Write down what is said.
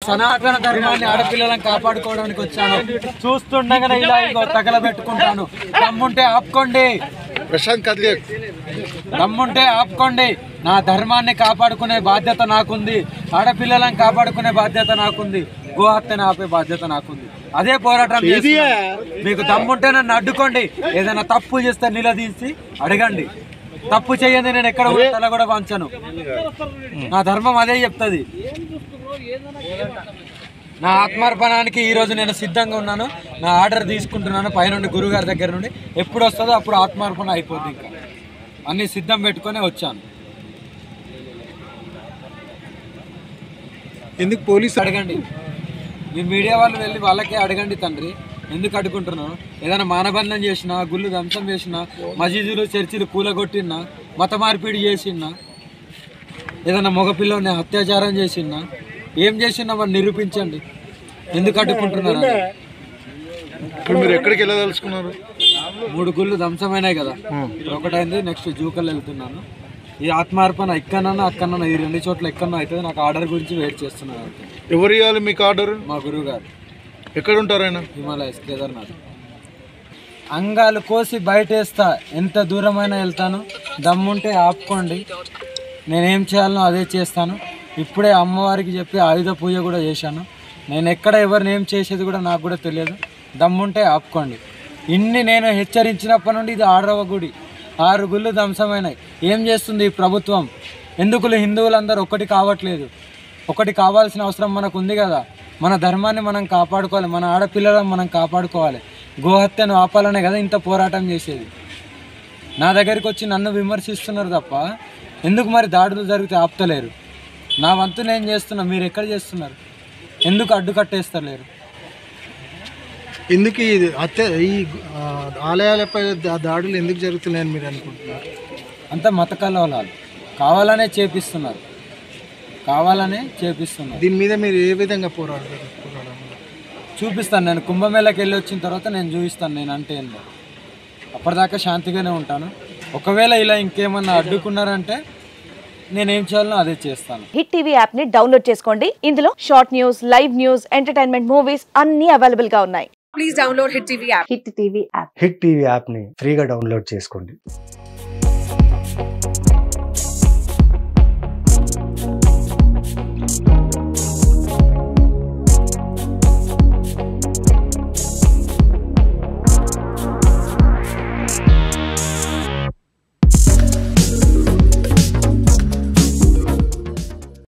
సనాతన ధర్మాన్ని ఆడపిల్లలను కాపాడుకోవడానికి వచ్చాను. చూస్తుండగానే ఇలా ఇగో తగలబెట్టుకుంటాను. దమ్ముంటే ఆపుకోండి, దమ్ముంటే ఆపుకోండి. నా ధర్మాన్ని కాపాడుకునే బాధ్యత నాకుంది, ఆడపిల్లలను కాపాడుకునే బాధ్యత నాకుంది, గోహత్యను ఆపే బాధ్యత నాకుంది. అదే పోరాటం. మీకు దమ్ముంటే నన్ను అడ్డుకోండి, ఏదైనా తప్పు చేస్తే నిలదీసి అడగండి. తప్పు చేయండి, నేను ఎక్కడ తల కూడా వంచను. నా ధర్మం అదే చెప్తుంది. నా ఆత్మార్పణానికి ఈరోజు నేను సిద్ధంగా ఉన్నాను. నా ఆర్డర్ తీసుకుంటున్నాను పైనుండి గురుగారి దగ్గర నుండి. ఎప్పుడు వస్తుందో అప్పుడు ఆత్మార్పణ అయిపోద్ది. ఇంకా అన్నీ సిద్ధం పెట్టుకునే వచ్చాను. ఎందుకు పోలీసు అడగండి, మీ మీడియా వాళ్ళు వెళ్ళి వాళ్ళకే అడగండి తండ్రి, ఎందుకు అడ్డుకుంటున్నాను? ఏదైనా మానబంధం చేసినా, గుళ్ళు ధ్వంసం చేసినా, మసీదులు చర్చిలు కూలగొట్టినా, మత మార్పిడి చేసినా, ఏదైనా మగపిల్లని అత్యాచారం చేసినా, ఏం చేసినా మరి నిరూపించండి. ఎందుకు అడ్డుకుంటున్నారు? ఇప్పుడు మీరు ఎక్కడికి వెళ్ళదలుచుకున్నారు? 3 గుళ్ళు ధ్వంసమైనాయి కదా, ఒకటైంది. నెక్స్ట్ జూకల్ వెళ్తున్నాను. ఈ ఆత్మార్పణ ఎక్కడన్నా అక్కడన్నా, ఈ 2 చోట్ల ఎక్కడన్నా అవుతుంది. నాకు ఆర్డర్ గురించి వెయిట్ చేస్తున్నాను. ఎవరు ఇవ్వాలి మీకు ఆర్డర్? మా గురువు గారు. ఎక్కడ ఉంటారు ఆయన? హిమాలయస్, కేదార్నాథ్. అంగాలు కోసి బయటేస్తా, ఎంత దూరమైనా వెళ్తాను. దమ్ముంటే ఆపుకోండి, నేనేం చేయాలనో అదే చేస్తాను. ఇప్పుడే అమ్మవారికి చెప్పి ఆయుధ పూజ కూడా చేశాను. నేను ఎక్కడ ఎవరిని ఏం చేసేది కూడా నాకు కూడా తెలియదు. దమ్ముంటే ఆపుకోండి. ఇన్ని నేను హెచ్చరించినప్పటి నుండి ఇది 6వ గుడి. 6 గుళ్ళు ధ్వంసమైనాయి. ఏం చేస్తుంది ఈ ప్రభుత్వం? ఎందుకు హిందువులందరూ ఒకటి కావట్లేదు? ఒకటి కావాల్సిన అవసరం మనకు ఉంది కదా. మన ధర్మాన్ని మనం కాపాడుకోవాలి, మన ఆడపిల్లలను మనం కాపాడుకోవాలి. గోహత్యను ఆపాలనే కదా ఇంత పోరాటం చేసేది. నా దగ్గరికి వచ్చి నన్ను విమర్శిస్తున్నారు తప్ప ఎందుకు మరి దాడులు జరిగితే ఆపుతలేరు? నా వంతు నేను చేస్తున్నా, మీరు ఎక్కడ చేస్తున్నారు? ఎందుకు అడ్డుకట్టేస్తలేరు? ఎందుకు ఈ ఆలయాలపై దాడులు ఎందుకు జరుగుతున్నాయని మీరు అనుకుంటున్నారు? అంత మత కలవలాలు కావాలనే చేపిస్తున్నారు, కావాలనే చేపిస్తున్నారు. దీని మీద మీరు ఏ విధంగా పోరాడాలి? చూపిస్తాను. నేను కుంభమేళకి వెళ్ళి వచ్చిన తర్వాత నేను చూపిస్తాను నేను అంటే ఏందో. అప్పటిదాకా శాంతిగానే ఉంటాను. ఒకవేళ ఇలా ఇంకేమన్నా అడ్డుకున్నారంటే నేనేం చేయాలో అదే చేస్తాను. హిట్ టీవీ యాప్ ని డౌన్లోడ్ చేసుకోండి. ఇందులో short news, live news, entertainment movies అన్ని అవైలబుల్ గా ఉన్నాయి. Please download hit TV app. Hit TV app ని ఫ్రీగా డౌన్లోడ్ చేసుకోండి.